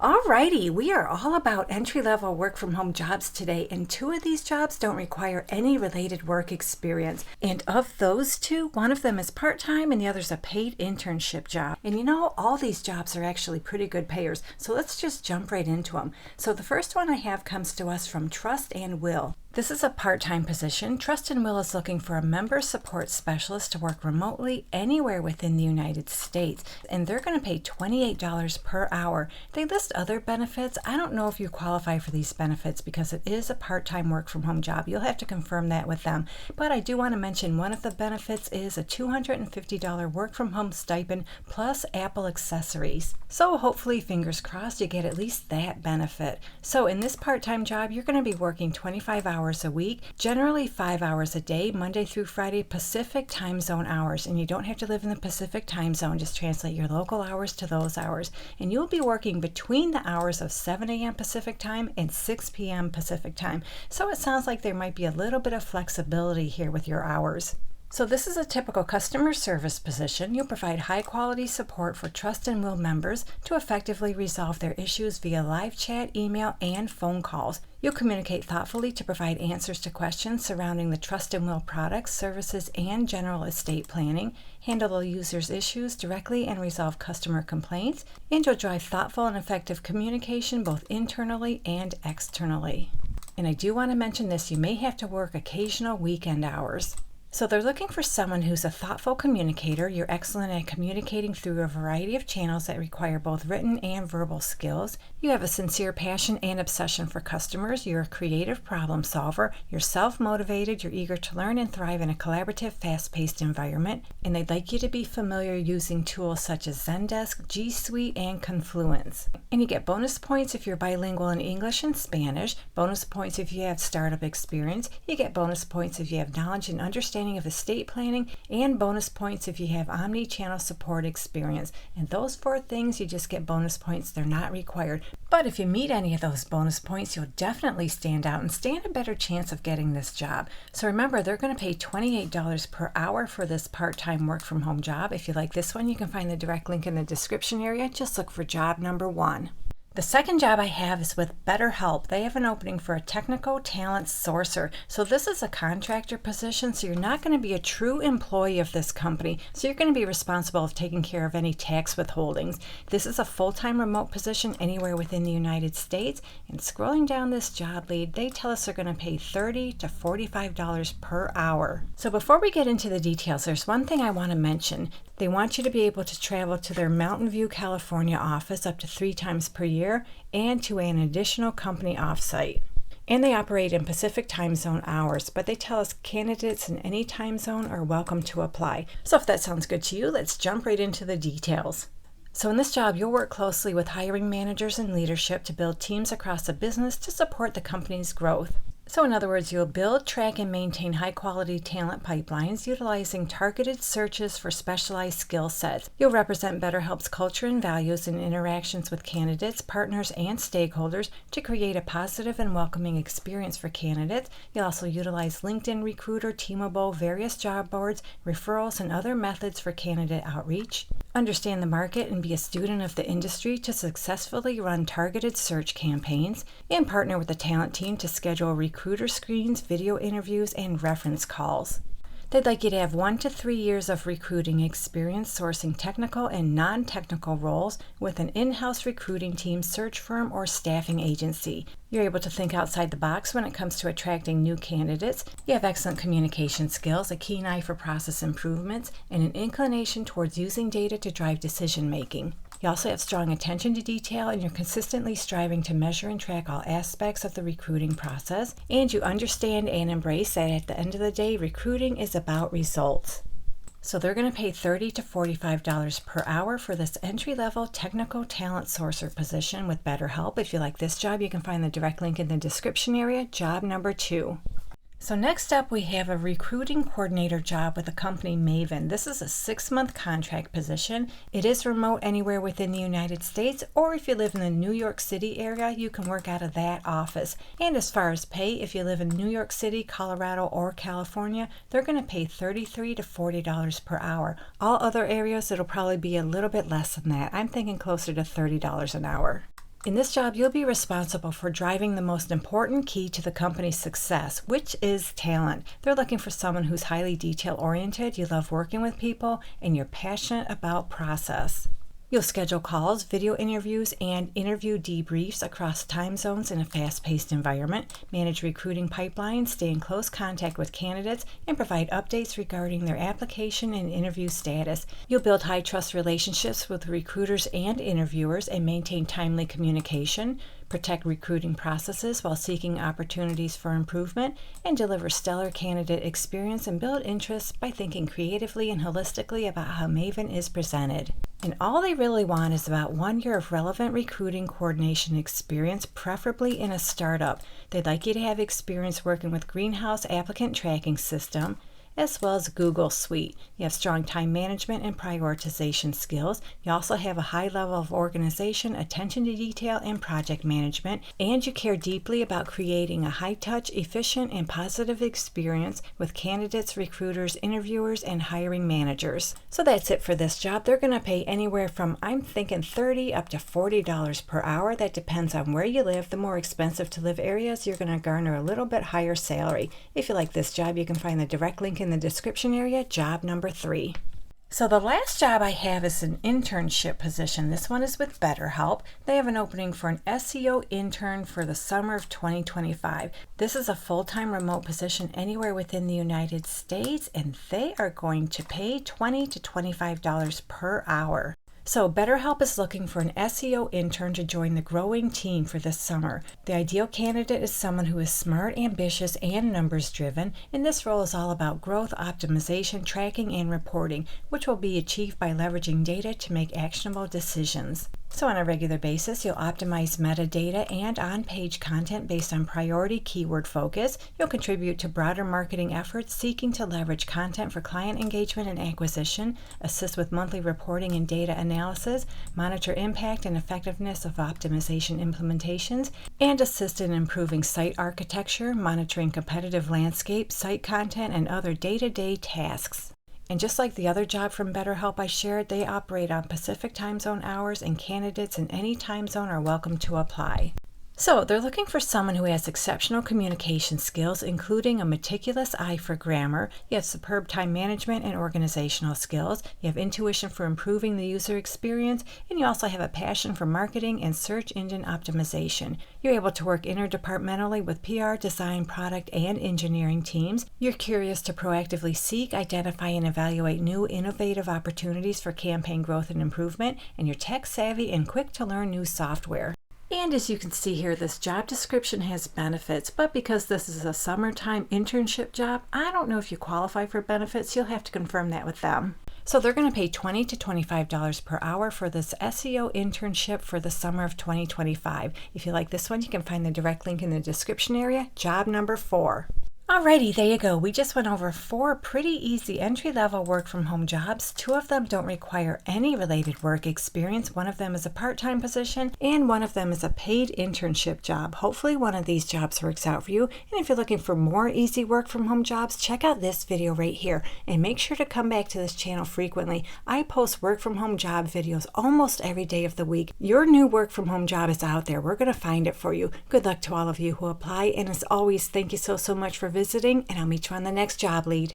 Alrighty, we are all about entry-level work-from-home jobs today, and two of these jobs don't require any related work experience. And of those two, one of them is part-time and the other's a paid internship job. And you know, all these jobs are actually pretty good payers, so let's just jump right into them. So the first one I have comes to us from Trust and Will. This is a part-time position. Trust and Will is looking for a member support specialist to work remotely anywhere within the United States, and they're going to pay $28 per hour. They list other benefits. I don't know if you qualify for these benefits because it is a part-time work-from-home job. You'll have to confirm that with them, but I do want to mention one of the benefits is a $250 work-from-home stipend plus Apple accessories. So hopefully, fingers crossed, you get at least that benefit. So in this part-time job, you're going to be working 25 hours a week, generally 5 hours a day, Monday through Friday, Pacific time zone hours. And you don't have to live in the Pacific time zone, just translate your local hours to those hours. And you'll be working between the hours of 7 a.m. Pacific time and 6 p.m. Pacific time. So it sounds like there might be a little bit of flexibility here with your hours. So this is a typical customer service position. You'll provide high-quality support for Trust and Will members to effectively resolve their issues via live chat, email, and phone calls. You'll communicate thoughtfully to provide answers to questions surrounding the Trust and Will products, services, and general estate planning, handle the user's issues directly and resolve customer complaints, and you'll drive thoughtful and effective communication both internally and externally. And I do want to mention this, you may have to work occasional weekend hours. So they're looking for someone who's a thoughtful communicator. You're excellent at communicating through a variety of channels that require both written and verbal skills. You have a sincere passion and obsession for customers. You're a creative problem solver. You're self-motivated. You're eager to learn and thrive in a collaborative, fast-paced environment. And they'd like you to be familiar using tools such as Zendesk, G Suite, and Confluence. And you get bonus points if you're bilingual in English and Spanish, bonus points if you have startup experience. You get bonus points if you have knowledge and understanding of estate planning, and bonus points if you have omni-channel support experience. And those four things, you just get bonus points. They're not required. But if you meet any of those bonus points, you'll definitely stand out and stand a better chance of getting this job. So remember, they're going to pay $28 per hour for this part-time work-from-home job. If you like this one, you can find the direct link in the description area. Just look for job number 1. The second job I have is with BetterHelp. They have an opening for a technical talent sourcer. So this is a contractor position, so you're not going to be a true employee of this company. So you're going to be responsible for taking care of any tax withholdings. This is a full-time remote position anywhere within the United States. And scrolling down this job lead, they tell us they're going to pay $30 to $45 per hour. So before we get into the details, there's one thing I want to mention. They want you to be able to travel to their Mountain View, California office up to 3 times per year and to an additional company offsite. And they operate in Pacific time zone hours, but they tell us candidates in any time zone are welcome to apply. So if that sounds good to you, let's jump right into the details. So in this job, you'll work closely with hiring managers and leadership to build teams across the business to support the company's growth. So in other words, you'll build, track, and maintain high-quality talent pipelines utilizing targeted searches for specialized skill sets. You'll represent BetterHelp's culture and values in interactions with candidates, partners, and stakeholders to create a positive and welcoming experience for candidates. You'll also utilize LinkedIn Recruiter, Teamable, various job boards, referrals, and other methods for candidate outreach. Understand the market and be a student of the industry to successfully run targeted search campaigns, and partner with the talent team to schedule recruiter screens, video interviews, and reference calls. They'd like you to have 1 to 3 years of recruiting experience sourcing technical and non-technical roles with an in-house recruiting team, search firm, or staffing agency. You're able to think outside the box when it comes to attracting new candidates. You have excellent communication skills, a keen eye for process improvements, and an inclination towards using data to drive decision making. You also have strong attention to detail, and you're consistently striving to measure and track all aspects of the recruiting process. And you understand and embrace that at the end of the day, recruiting is about results. So they're going to pay $30 to $45 per hour for this entry-level technical talent sourcer position with BetterHelp. If you like this job, you can find the direct link in the description area, job number 2. So next up, we have a recruiting coordinator job with the company Maven. This is a 6-month contract position. It is remote anywhere within the United States, or if you live in the New York City area, you can work out of that office. And as far as pay, if you live in New York City, Colorado, or California, they're going to pay $33 to $40 per hour. All other areas, it'll probably be a little bit less than that. I'm thinking closer to $30 an hour. In this job, you'll be responsible for driving the most important key to the company's success, which is talent. They're looking for someone who's highly detail-oriented, you love working with people, and you're passionate about process. You'll schedule calls, video interviews, and interview debriefs across time zones in a fast-paced environment, manage recruiting pipelines, stay in close contact with candidates, and provide updates regarding their application and interview status. You'll build high-trust relationships with recruiters and interviewers and maintain timely communication, protect recruiting processes while seeking opportunities for improvement, and deliver stellar candidate experience and build interest by thinking creatively and holistically about how Maven is presented. And all they really want is about 1 year of relevant recruiting coordination experience, preferably in a startup. They'd like you to have experience working with Greenhouse applicant tracking system, as well as Google Suite. You have strong time management and prioritization skills. You also have a high level of organization, attention to detail, and project management. And you care deeply about creating a high-touch, efficient, and positive experience with candidates, recruiters, interviewers, and hiring managers. So that's it for this job. They're going to pay anywhere from, I'm thinking, $30 up to $40 per hour. That depends on where you live. The more expensive to live areas, you're going to garner a little bit higher salary. If you like this job, you can find the direct link in the description area, job number 3. So the last job I have is an internship position. This one is with BetterHelp. They have an opening for an SEO intern for the summer of 2025. This is a full-time remote position anywhere within the United States, and they are going to pay $20 to $25 per hour. So BetterHelp is looking for an SEO intern to join the growing team for this summer. The ideal candidate is someone who is smart, ambitious, and numbers-driven, and this role is all about growth, optimization, tracking, and reporting, which will be achieved by leveraging data to make actionable decisions. So on a regular basis, you'll optimize metadata and on-page content based on priority keyword focus. You'll contribute to broader marketing efforts seeking to leverage content for client engagement and acquisition, assist with monthly reporting and data analysis, monitor impact and effectiveness of optimization implementations, and assist in improving site architecture, monitoring competitive landscape, site content, and other day-to-day tasks. And just like the other job from BetterHelp I shared, they operate on Pacific time zone hours, and candidates in any time zone are welcome to apply. So they're looking for someone who has exceptional communication skills, including a meticulous eye for grammar. You have superb time management and organizational skills. You have intuition for improving the user experience, and you also have a passion for marketing and search engine optimization. You're able to work interdepartmentally with PR, design, product, and engineering teams. You're curious to proactively seek, identify, and evaluate new innovative opportunities for campaign growth and improvement, and you're tech savvy and quick to learn new software. And as you can see here, this job description has benefits, but because this is a summertime internship job, I don't know if you qualify for benefits. You'll have to confirm that with them. So they're going to pay $20 to $25 per hour for this SEO internship for the summer of 2025. If you like this one, you can find the direct link in the description area, job number 4. Alrighty, there you go. We just went over 4 pretty easy entry-level work-from-home jobs. 2 of them don't require any related work experience. 1 of them is a part-time position, and 1 of them is a paid internship job. Hopefully one of these jobs works out for you. And if you're looking for more easy work-from-home jobs, check out this video right here. And make sure to come back to this channel frequently. I post work-from-home job videos almost every day of the week. Your new work-from-home job is out there. We're going to find it for you. Good luck to all of you who apply. And as always, thank you so much for visiting, and I'll meet you on the next job lead.